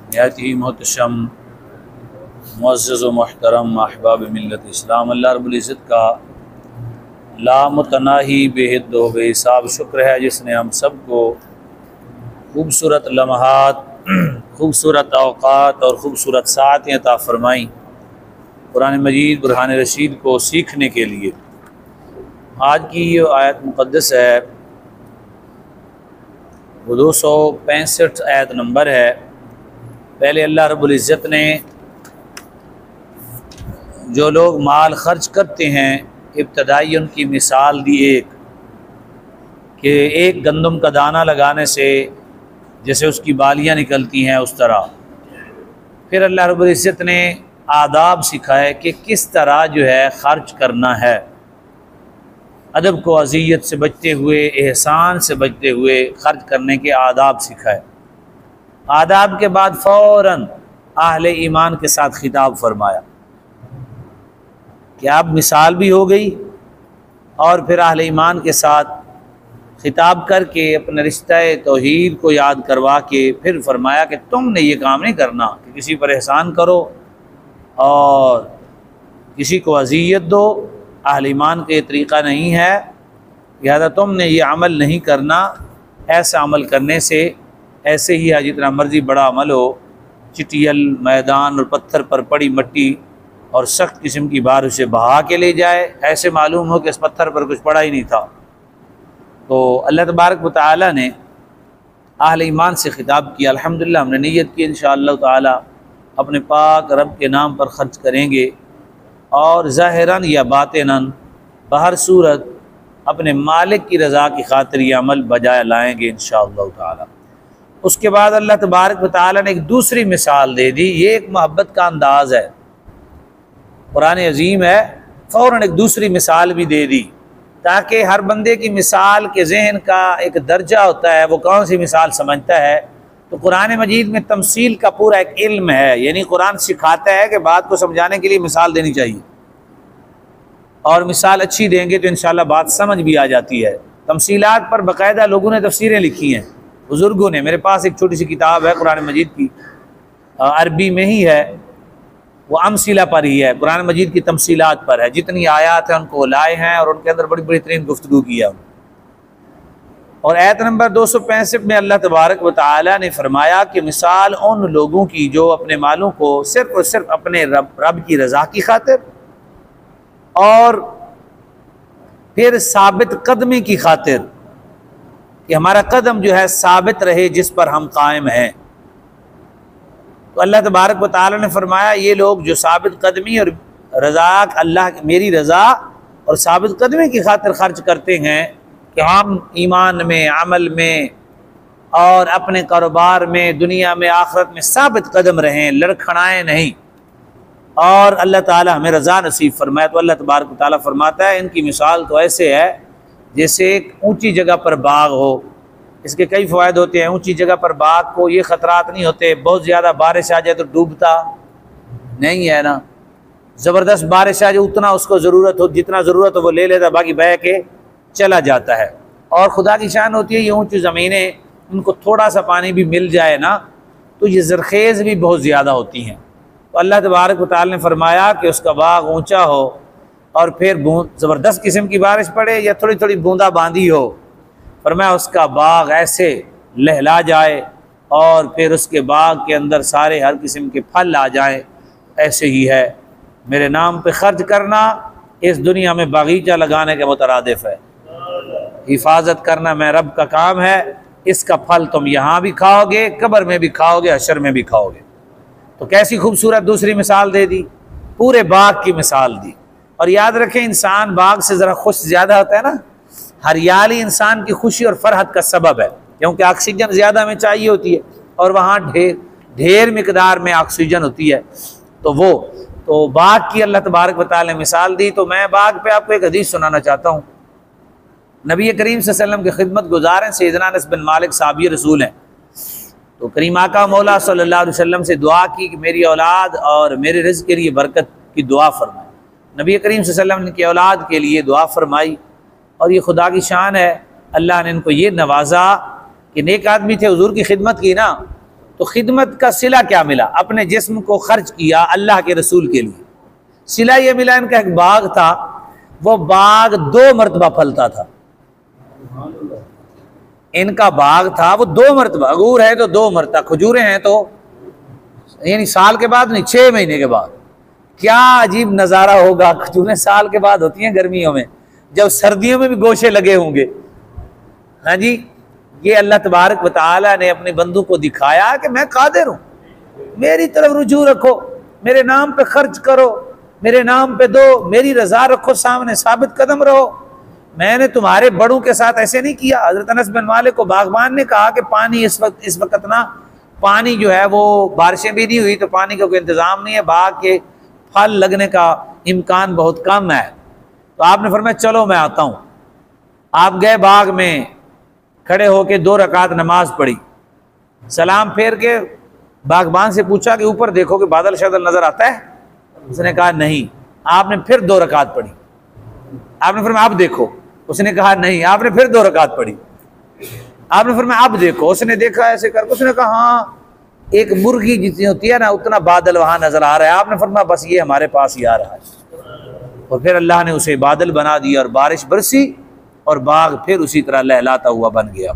नहायत ही मोहतशम मुअज़्ज़ज़ व मोहतरम अहबाब मिल्लत इस्लाम, अल्लाह रब्बुल इज़्ज़त का लामुतनाही बेहद व बेहिसाब शुक्र है जिसने हम सब को खूबसूरत लम्हात, खूबसूरत औक़ात और ख़ूबसूरत साअतें अता फ़रमाई कुरान मजीद बुरहान रशीद को सीखने के लिए। आज की ये आयत मुक़द्दस है, वो 265 आयत नंबर है। पहले अल्लाह रब्बुल इज़्ज़त ने जो लोग माल खर्च करते हैं इब्तदाई उनकी मिसाल दी कि एक गंदम का दाना लगाने से जैसे उसकी बालियाँ निकलती हैं उस तरह। फिर अल्लाह रब्बुल इज़्ज़त ने आदाब सिखाए कि किस तरह जो है ख़र्च करना है, अदब को अज़ियत से बचते हुए, एहसान से बचते हुए ख़र्च करने के आदाब सिखाए। आदाब के बाद फ़ौरन अहले ईमान के साथ खिताब फरमाया कि अब मिसाल भी हो गई और फिर अहले ईमान के साथ खिताब करके अपने रिश्ता तौहीद को याद करवा के फिर फरमाया कि तुमने ये काम नहीं करना कि किसी पर एहसान करो और किसी को अज़ियत दो। अहले ईमान का ये तरीक़ा नहीं है, लिहाजा तुमने ये अमल नहीं करना। ऐसा अमल करने से ऐसे ही है जितना मर्ज़ी बड़ा अमल हो, चिटियल मैदान और पत्थर पर पड़ी मिट्टी और सख्त किस्म की बारिश से बहा के ले जाए, ऐसे मालूम हो कि इस पत्थर पर कुछ पड़ा ही नहीं था। तो अल्लाह तबारक व तआला ने अहले ईमान से खिताब किया। अल्हम्दुलिल्लाह हमने नीयत की इंशाअल्लाह ताला अपने पाक रब के नाम पर ख़र्च करेंगे और ज़ाहिरन या बातिनन बहर सूरत अपने मालिक की रज़ा की खातिर ये अमल बजाय लाएँगे इंशाअल्लाह ताला। उसके बाद अल्लाह तबारक व तआला ने एक दूसरी मिसाल दे दी। ये एक मोहब्बत का अंदाज़ है, कुरान अज़ीम है, फ़ौरन एक दूसरी मिसाल भी दे दी ताकि हर बंदे की मिसाल के जहन का एक दर्जा होता है, वो कौन सी मिसाल समझता है। तो कुरान मजीद में तमसील का पूरा एक इल्म है, यानी कुरान सिखाता है कि बात को समझाने के लिए मिसाल देनी चाहिए और मिसाल अच्छी देंगे तो इंशाअल्लाह बात समझ भी आ जाती है। तमसीलात पर बाकायदा लोगों ने तफसीरें लिखी हैं, बुज़ुर्गों ने। मेरे पास एक छोटी सी किताब है कुरान मजीद की, अरबी में ही है, वो अमसीला पर ही है, कुरान मजीद की तमसीलात पर है। जितनी आयात हैं उनको लाए हैं और उनके अंदर बड़ी बेहतरीन गुफ्तगू किया। और आयत नंबर 265 में अल्लाह तबारक व तआला ने फरमाया कि मिसाल उन लोगों की जो अपने मालों को सिर्फ और सिर्फ अपने रब की रज़ा की खातिर और फिर साबित कदमी की खातिर कि हमारा कदम जो है साबित रहे जिस पर हम कायम हैं। तो अल्लाह तबारक व तआला ने फरमाया ये लोग जो साबित कदमी और रज़ा, अल्लाह मेरी रज़ा और साबित कदमी की खातिर ख़र्च करते हैं कि हम ईमान में, अमल में और अपने कारोबार में, दुनिया में, आखिरत में साबित कदम रहें, लड़खड़ाएँ नहीं और अल्लाह ताला हमें रज़ा नसीब फरमाए। तो अल्लाह तबारक व तआला फरमाता है इनकी मिसाल तो ऐसे है जैसे एक ऊँची जगह पर बाग हो। इसके कई फ़वायद होते हैं। ऊंची जगह पर बाग को ये ख़तरात नहीं होते, बहुत ज़्यादा बारिश आ जाए तो डूबता नहीं है ना, ज़बरदस्त बारिश आ जाए उतना उसको ज़रूरत हो, जितना ज़रूरत हो वो ले लेता, बाकी बह के चला जाता है। और खुदा की शान होती है ये ऊंची ज़मीनें, उनको थोड़ा सा पानी भी मिल जाए ना तो ये ज़रखेज़ भी बहुत ज़्यादा होती हैं। तो अल्लाह तबारक व तआला ने फरमाया कि उसका बाग ऊँचा हो और फिर ज़बरदस्त किस्म की बारिश पड़े या थोड़ी थोड़ी बूंदा बांदी हो, फरमाया उसका बाग ऐसे लहला जाए और फिर उसके बाग के अंदर सारे हर किस्म के फल आ जाएं। ऐसे ही है मेरे नाम पे ख़र्च करना इस दुनिया में बागीचा लगाने के मुतरादिफ है। हिफाजत करना मैं रब का काम है, इसका फल तुम यहाँ भी खाओगे, कब्र में भी खाओगे, हशर में भी खाओगे। तो कैसी खूबसूरत दूसरी मिसाल दे दी, पूरे बाग की मिसाल दी। और याद रखें इंसान बाग से ज़रा खुश ज़्यादा होता है ना, हरियाली इंसान की खुशी और फरहत का सबब है क्योंकि ऑक्सीजन ज़्यादा हमें चाहिए होती है और वहाँ ढेर मिकदार में ऑक्सीजन होती है। तो बाग की अल्लाह तबारक व तआला ने मिसाल दी। तो मैं बाग पे आपको एक हदीस सुनाना चाहता हूँ। नबी करीम सल्लल्लाहु अलैहि वसल्लम की खिदमत गुजार हैं सैयदना अनस बिन मालिक साहबी रसूल हैं। तो करीम आका मौला सल्लल्लाहु अलैहि वसल्लम से दुआ की कि मेरी औलाद और मेरे रिज़्क़ के लिए बरकत की दुआ फरमाए। नबी करीम सल्लल्लाहु अलैहि वसल्लम की औलाद के लिए दुआ फरमाई और ये खुदा की शान है, अल्लाह ने इनको ये नवाजा कि नेक आदमी थे, हुजूर की खिदमत की ना, तो खिदमत का सिला क्या मिला? अपने जिस्म को खर्च किया अल्लाह के रसूल के लिए। सिला ये मिला, इनका एक बाग था, वो बाग 2 मरतबा फलता था। इनका बाग था वो 2 मरतबा, अंगूर है तो 2 मरतबा, खजूरें हैं तो यानी साल के बाद नहीं, 6 महीने के बाद। क्या अजीब नज़ारा होगा, खजूरें साल के बाद होती हैं गर्मियों में, जब सर्दियों में भी गोशे लगे होंगे। हाँ जी, ये अल्लाह तबारक व तआला ने अपने बंदों को दिखाया कि मैं कादिर हूँ, मेरी तरफ रुजू रखो, मेरे नाम पे खर्च करो, मेरे नाम पे दो, मेरी रजा रखो, सामने साबित कदम रहो। मैंने तुम्हारे बड़ों के साथ ऐसे नहीं किया। हजरत अनस बिन मालिक को बागबान ने कहा कि पानी इस वक्त ना, पानी जो है वो बारिशें भी नहीं हुई तो पानी का कोई इंतज़ाम नहीं है, बाग के फल लगने का इम्कान बहुत कम है। तो आपने फरमाया चलो मैं आता हूँ। आप गए बाग में, खड़े होके 2 रकात नमाज पढ़ी, सलाम फेर के बागबान से पूछा कि ऊपर देखो कि बादल शादल नजर आता है? उसने कहा नहीं। आपने फिर 2 रकात पढ़ी। आपने फरमाया आप देखो? उसने कहा नहीं। आपने फिर 2 रकात पढ़ी। आपने फरमाया आप देखो? उसने देखा ऐसे कर, उसने कहा हाँ, एक मुर्गी जितनी होती है ना उतना बादल वहां नजर आ रहा है। आपने फरमाया बस ये हमारे पास ही आ रहा है। और फिर अल्लाह ने उसे बादल बना दिया और बारिश बरसी और बाग फिर उसी तरह लहलाता हुआ बन गया।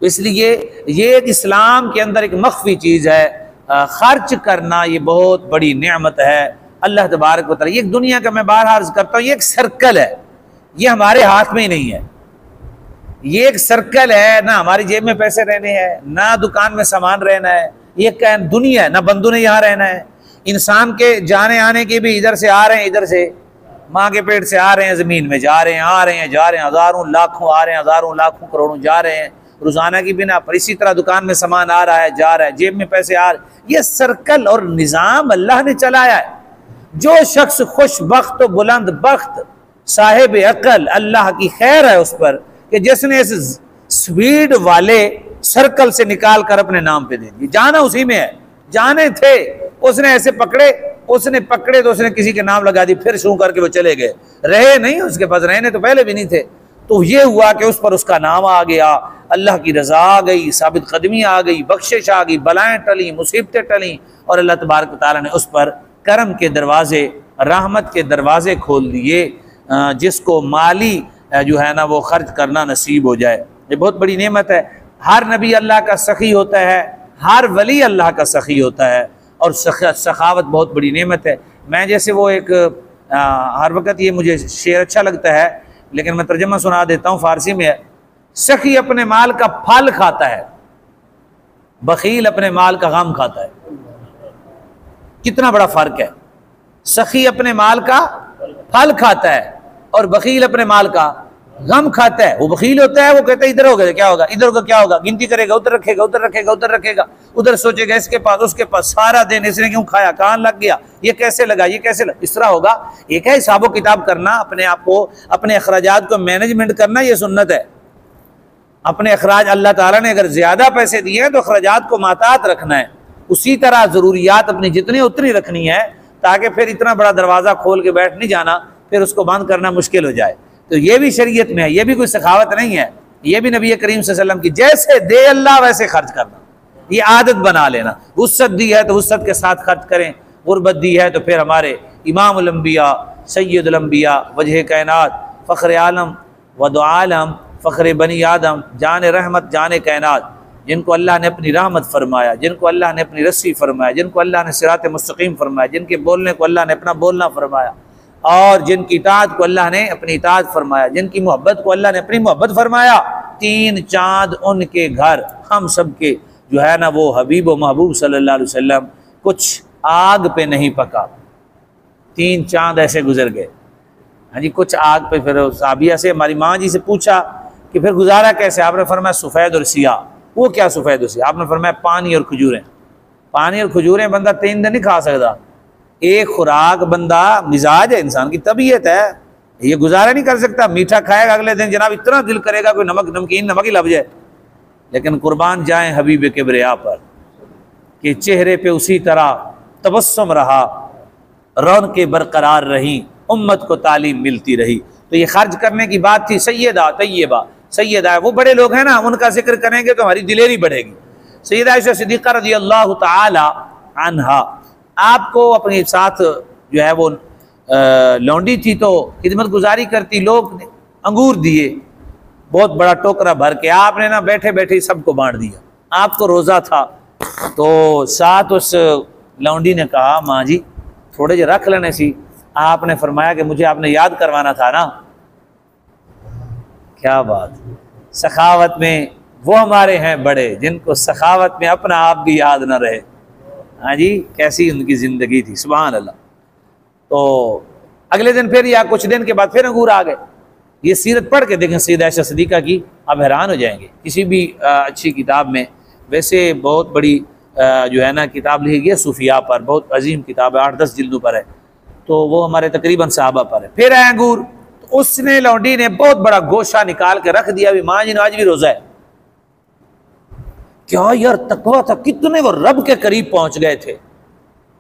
इसलिए ये एक इस्लाम के अंदर एक मख्फी चीज़ है, खर्च करना ये बहुत बड़ी नेमत है अल्लाह तबारक व तआला। ये एक दुनिया का, मैं बार अर्ज करता हूँ, ये एक सर्कल है, ये हमारे हाथ में ही नहीं है। ये एक सर्कल है, ना हमारी जेब में पैसे रहने हैं, ना दुकान में सामान रहना है, ये क्या दुनिया है, ना बंदों ने यहाँ रहना है। इंसान के जाने आने के भी इधर से आ रहे हैं, इधर से माँ के पेट से आ रहे हैं, ज़मीन में जा रहे हैं, आ रहे हैं, जा रहे हैं, हज़ारों लाखों आ रहे हैं, हज़ारों लाखों करोड़ों जा रहे हैं रोज़ाना की बिना पर। इसी तरह दुकान में सामान आ रहा है, जा रहा है, जेब में पैसे आ रहे। ये सर्कल और निज़ाम अल्लाह ने चलाया है। जो शख्स खुशबख्त बुलंद बख्त साहिब अकल, अल्लाह की खैर है उस पर कि जिसने इस स्पीड वाले सर्कल से निकाल कर अपने नाम पे दे दिए। जाना उसी में है, जाने थे, उसने ऐसे पकड़े, उसने पकड़े तो उसने किसी के नाम लगा दी, फिर शू करके वो चले गए, रहे नहीं उसके पास, रहने तो पहले भी नहीं थे। तो ये हुआ कि उस पर उसका नाम आ गया, अल्लाह की रजा आ गई, साबित कदमी आ गई, बख्शिश आ गई, बलाएं टली, मुसीबतें टली और अल्लाह तबारक तआला ने उस पर करम के दरवाजे, रहमत के दरवाजे खोल दिए, जिसको माली जो है ना वो खर्च करना नसीब हो जाए। ये बहुत बड़ी नेमत है। हर नबी अल्लाह का सखी होता है, हर वली अल्लाह का सखी होता है और सखावत बहुत बड़ी नेमत है। मैं जैसे वो एक हर वक्त ये मुझे शेर अच्छा लगता है लेकिन मैं तर्जमा सुना देता हूँ, फारसी में है, सखी अपने माल का फल खाता है, बखील अपने माल का गम खाता है। कितना बड़ा फर्क है। सखी अपने माल का फल खाता है और बखील अपने माल का गम खाता है। वो बखील होता है, वो कहता है इधर होगा क्या होगा, इधर होगा क्या होगा, गिनती करेगा, उधर रखेगा, उधर रखेगा, उधर रखेगा, उधर सोचेगा इसके पास उसके पास, सारा दिन इसने क्यों खाया, कहाँ लग गया, ये कैसे लगा, ये कैसे लगा, इस तरह होगा। एक है हिसाबो किताब करना, अपने आप को, अपने अखराजात को मैनेजमेंट करना, ये सुन्नत है। अपने अखराज अल्लाह ताला ने अगर ज्यादा पैसे दिए हैं तो अखराजात को मातात रखना है, उसी तरह जरूरियात अपनी जितनी उतनी रखनी है, ताकि फिर इतना बड़ा दरवाजा खोल के बैठ नहीं जाना, फिर उसको बंद करना मुश्किल हो जाए। तो ये भी शरीयत में है, ये भी कोई सखावत नहीं है, ये भी नबी करीम सल्लल्लाहु अलैहि वसल्लम की जैसे दे अल्लाह वैसे खर्च करना, ये आदत बना लेना। वुसअत दी है तो वुसअत के साथ खर्च करें, गुर्बत दी है तो फिर हमारे इमामुल अंबिया, सय्यदुल अंबिया, वजह कायनात, फ़ख्र आलम वदु आलम, फ़ख्र बनी आदम, जान रहमत, जान कायनात, जिनको अल्लाह ने अपनी रहमत फरमाया, जिनको अल्लाह ने अपनी रस्सी फरमाया, जिनको अल्लाह ने सिरात मुस्तकीम फरमाया, जिनके बोलने को अल्लाह ने अपना बोलना फरमाया और जिनकी इताअत को अल्लाह ने अपनी इताअत फरमाया, जिनकी मोहब्बत को अल्लाह ने अपनी मोहब्बत फरमाया, 3 चाँद उनके घर, हम सब के जो है ना वो हबीब व महबूब सल्लल्लाहु अलैहि वसल्लम कुछ आग पे नहीं पका, 3 चाँद ऐसे गुजर गए। हाँ जी, कुछ आग पे। फिर साबिया से हमारी माँ जी से पूछा कि फिर गुजारा कैसे, आपने फरमाया सफ़ेद और सिया। वो क्या सफ़ेद और सिया? आपने फरमाया पानी और खजूरें। पानी और खजूरें बंदा 3 दिन नहीं खा सकता, एक खुराक बंदा, मिजाज है इंसान की, तबीयत है, ये गुजारा नहीं कर सकता। मीठा खाएगा अगले दिन जनाब इतना दिल करेगा कोई नमक नमकीन नमक ही लब जाए। लेकिन कुर्बान जाए हबीब किबरिया पर कि चेहरे पे उसी तरह तबस्सुम रहा, रौनकें बरकरार रही, उम्मत को तालीम मिलती रही। तो ये खर्च करने की बात थी। सैयदा तैयबा, सैयदा वो बड़े लोग हैं ना, उनका जिक्र करेंगे तो हमारी दिलेरी बढ़ेगी। सैयदा आयशा सिद्दीक़ा रज़ियल्लाहु ताला अन्हा, आपको अपने साथ जो है वो लौंडी थी तो खिदमत गुजारी करती, लोग ने अंगूर दिए बहुत बड़ा टोकरा भर के, आपने ना बैठे बैठे सबको बांट दिया। आपको रोज़ा था तो साथ उस लौंडी ने कहा माँ जी थोड़े जे रख लेने सी। आपने फरमाया कि मुझे आपने याद करवाना था ना। क्या बात, सखावत में वो हमारे हैं बड़े जिनको सखावत में अपना आप भी याद न रहे। हाँ जी, कैसी उनकी ज़िंदगी थी, सुभान अल्लाह। तो अगले दिन फिर या कुछ दिन के बाद फिर अंगूर आ गए। ये सीरत पढ़ के देखें सैयदा आयशा सिद्दीक़ा की, आप हैरान हो जाएंगे। किसी भी अच्छी किताब में, वैसे बहुत बड़ी जो है ना किताब लिखी गई है सूफिया पर, बहुत अजीम किताब है, 8-10 जिल्दों पर है, तो वो हमारे तकरीबन सहाबा पर है। फिर आए अंगूर, तो उसने लौंडी ने बहुत बड़ा गोशा निकाल के रख दिया, भी माँ जी ने आज भी रोज़ा है। क्या यार तकवा था, कितने वो रब के करीब पहुंच गए थे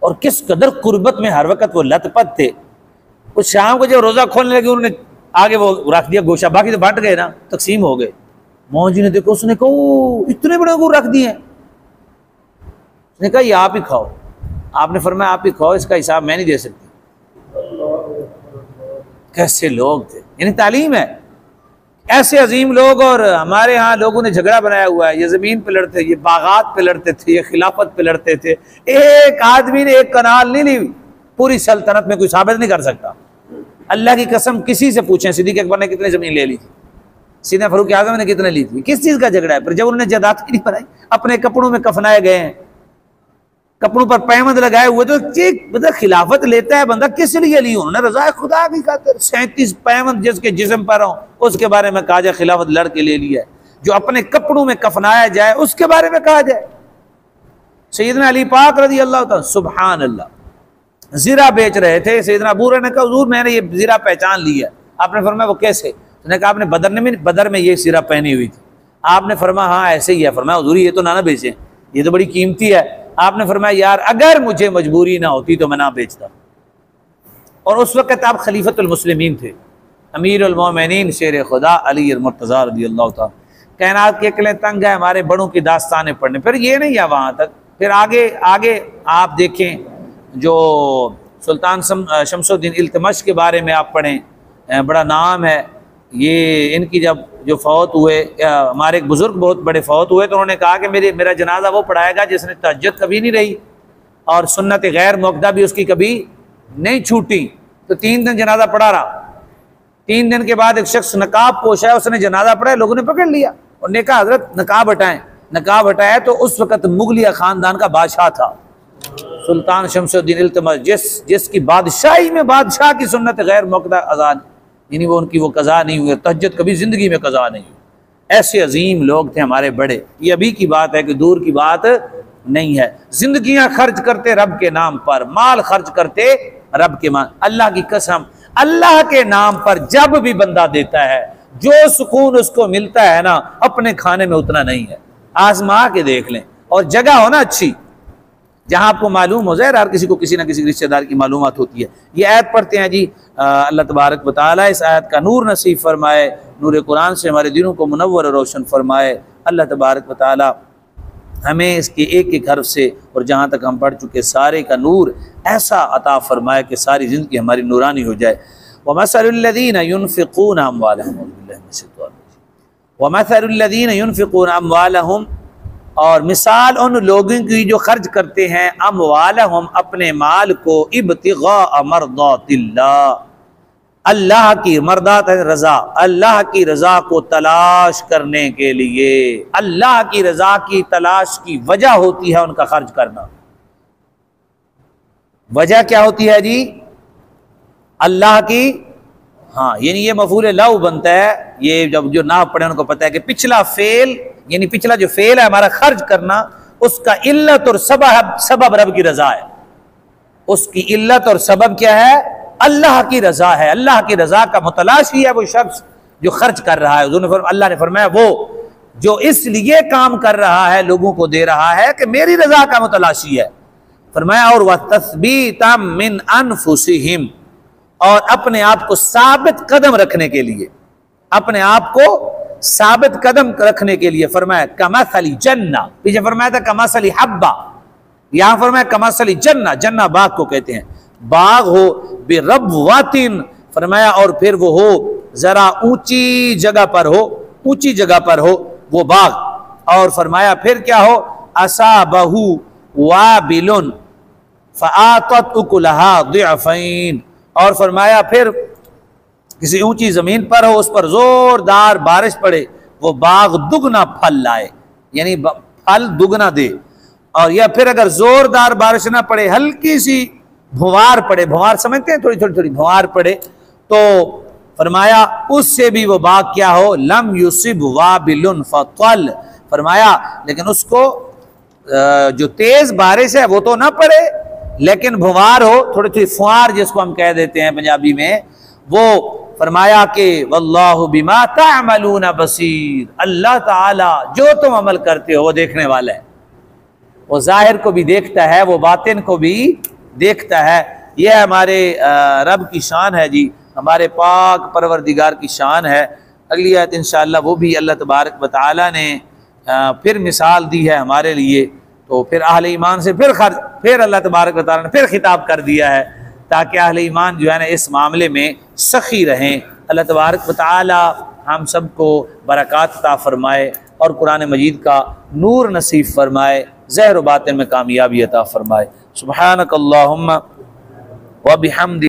और किस कदर कुर्बत में हर वक्त वो लतपत थे। उस शाम को जब रोज़ा खोलने लगे उन्होंने आगे वो रख दिया गोशा, बाकी तो बंट गए ना, तकसीम हो गए। मौज जी ने देखो, उसने कहा इतने बड़े अंगूर रख दिए। उसने कहा ये आप ही खाओ। आपने फरमाया आप ही खाओ, इसका हिसाब मैं नहीं दे सकती। कैसे लोग थे, यानी तालीम है, ऐसे अजीम लोग। और हमारे यहाँ लोगों ने झगड़ा बनाया हुआ है, ये ज़मीन पे लड़ते, ये बागात पे लड़ते थे, ये खिलाफत पे लड़ते थे। एक आदमी ने एक कनाल नहीं ली, पूरी सल्तनत में कोई साबित नहीं कर सकता। अल्लाह की कसम, किसी से पूछें सिद्दीक़ अकबर ने कितनी ज़मीन ले ली थी, सीधे फारूक आज़म ने कितने ली थी, किस चीज़ का झगड़ा है। पर जब उन्होंने जायदाद नहीं बनाई, अपने कपड़ों में कफनाए गए हैं, कपड़ों पर पैमंद लगाए हुए, तो मतलब खिलाफत लेता है बंदा किस लिए ली? उन्होंने रज़ा खुदा की खातिर 37 पैमंद जिसके जिस्म पर हो उसके बारे में कहा जाए खिलाफत लड़ के ले लिया है। जो अपने कपड़ों में कफनाया जाए उसके बारे में कहा जाए। सैयदना अली पाक रज़ी अल्लाह ताला, सुभान अल्लाह, जीरा बेच रहे थे। सैयदना अबू हुरैरा ने कहा हुजूर मैंने ये जीरा पहचान लिया। आपने फरमाया वो कैसे? उसने कहा आपने बदर में ये जीरा पहनी हुई थी। आपने फरमाया हाँ ऐसे ही है। फरमाया हुजूर ये तो ना बेचें, ये तो बड़ी कीमती है। आपने फरमाया यार अगर मुझे मजबूरी ना होती तो मैं ना बेचता। और उस वक्त आप खलीफतुल मुस्लिमीन थे, अमीरुल मोमिनीन शेर खुदा अली मुर्तज़ा रज़ियल्लाहु ताला। कायनात के अकलें तंग है हमारे बड़ों की दास्तानें पढ़ने। फिर ये नहीं है वहाँ तक, फिर आगे आगे आप देखें जो सुल्तान शमसुद्दीन इल्तमश के बारे में आप पढ़ें, बड़ा नाम है ये। इनकी जब जो फौत हुए, हमारे एक बुजुर्ग बहुत बड़े फौत हुए, तो उन्होंने कहा कि मेरा जनाजा वो पढ़ाएगा जिसने तहज्जुद कभी नहीं रही और सुन्नत गैर मुक़द्दा भी उसकी कभी नहीं छूटी। तो 3 दिन जनाजा पढ़ा रहा। 3 दिन के बाद एक शख्स नकाब पोशा है, उसने जनाजा पढ़ा, लोगों ने पकड़ लिया और ने कहा हजरत नकाब हटाएं। नकाब हटाया तो उस वक़्त मुगलिया ख़ानदान का बादशाह था सुल्तान शमसुद्दीन इल्तमश, जिसकी बादशाही में बादशाह की सुन्नत गैर मुक़द्दा अज़ान, यानी वो उनकी वो कज़ा नहीं हुई, तहज्जुद कभी ज़िंदगी में कज़ा नहीं हुई। ऐसे अजीम लोग थे हमारे बड़े। ये अभी की बात है कि दूर की बात नहीं है। जिंदगियां खर्च करते रब के नाम पर, माल खर्च करते रब के मान। अल्लाह की कसम, अल्लाह के नाम पर जब भी बंदा देता है जो सुकून उसको मिलता है ना, अपने खाने में उतना नहीं है। आजमा के देख लें। और जगह हो ना अच्छी, जहां आपको मालूम हो जाए, हर किसी को किसी ना किसी रिश्तेदार की मालूमात होती है। ये आयत पढ़ते हैं जी, अल्लाह तबारक व तआला इस आयत का नूर नसीब फरमाए, नूर कुरान से हमारे दिलों को मुनव्वर और रोशन फरमाए। अल्लाह तबारक व तआला हमें इसके एक एक हर्फ से और जहाँ तक हम पढ़ चुके सारे का नूर ऐसा अता फरमाए कि सारी ज़िंदगी हमारी नूरानी हो जाए। वमसलुल्लज़ीना युनफ़िक़ूना अम्वालहुम, और मिसाल उन लोगों की जो खर्च करते हैं अम्वालहुम अपने माल को, इब्तिग़ा मर्दातिल्लाह, अल्लाह की मर्दात रज़ा, अल्लाह की रज़ा को तलाश करने के लिए। अल्लाह की रज़ा की तलाश की वजह होती है उनका खर्च करना। वजह क्या होती है जी? अल्लाह की, हाँ, यानी ये मफूल लव बनता है। ये जब जो ना पढ़े उनको पता है कि पिछला फेल, यानी पिछला जो फेल है हमारा खर्च करना, उसका इल्लत और सबब रब की रज़ा है। उसकी इल्लत और सबब क्या है? अल्लाह की रज़ा है। अल्लाह की रज़ा का मुतलाशी है वो शख्स जो खर्च कर रहा है। अल्लाह ने फरमाया वो जो इसलिए काम कर रहा है, लोगों को दे रहा है कि मेरी रज़ा का मुतलाशी है। फरमाया और वह तस्बीतम मिन अनफुसिहिम, और अपने आप को साबित कदम रखने के लिए, अपने आप को साबित कदम रखने के लिए फरमाया कमसली जन्ना, पीछे फरमाया था कमसली हब्बा, यहां फरमाया कमसली जन्ना, जन्ना बाग को कहते हैं, बाग हो बिरबवातिन, फरमाया और फिर वो हो जरा ऊंची जगह पर हो, ऊंची जगह पर हो वो बाग, और फरमाया फिर क्या हो असाबहु वाबिलुन फआतत उकुलहा ज़िअफ़ैन, और फरमाया फिर किसी ऊंची जमीन पर हो, उस पर जोरदार बारिश पड़े, वो बाग दुगना फल लाए, यानी फल दुगना दे, और या फिर अगर जोरदार बारिश ना पड़े, हल्की सी भुवार पड़े, भुवार समझते हैं, थोड़ी थोड़ी थोड़ी भुवार पड़े, तो फरमाया उससे भी वो बाग क्या हो लम युसिब वाबिलुन फतल, फरमाया लेकिन उसको जो तेज बारिश है वो तो ना पड़े, लेकिन भुवार हो, थोड़ी थोड़ी फुहार जिसको हम कह देते हैं पंजाबी में, वो फरमाया कि वल्लाहु बिमा तामलून बसीर, अल्लाह ताला जो तुम अमल करते हो वो देखने वाला है, वो जाहिर को भी देखता है, वो बातिन को भी देखता है। यह हमारे रब की शान है जी, हमारे पाक परवरदिगार की शान है। अगली आयत इंशाअल्लाह वो भी अल्लाह तबारक व तआला ने फिर मिसाल दी है हमारे लिए, तो फिर अहले ईमान से फिर अल्लाह तबारक व तआला ने फिर खिताब कर दिया है, ताकि अहले ईमान जो है ना इस मामले में सखी रहें। अल्लाह तबारक व तआला हम सबको बरक़ात अता फरमाए और कुरान मजीद का नूर नसीब फरमाए, ज़ाहिर व बातिन में कामयाबी अता फरमाए। सुब्हानक अल्लाहुम्मा व बिहम्दिक।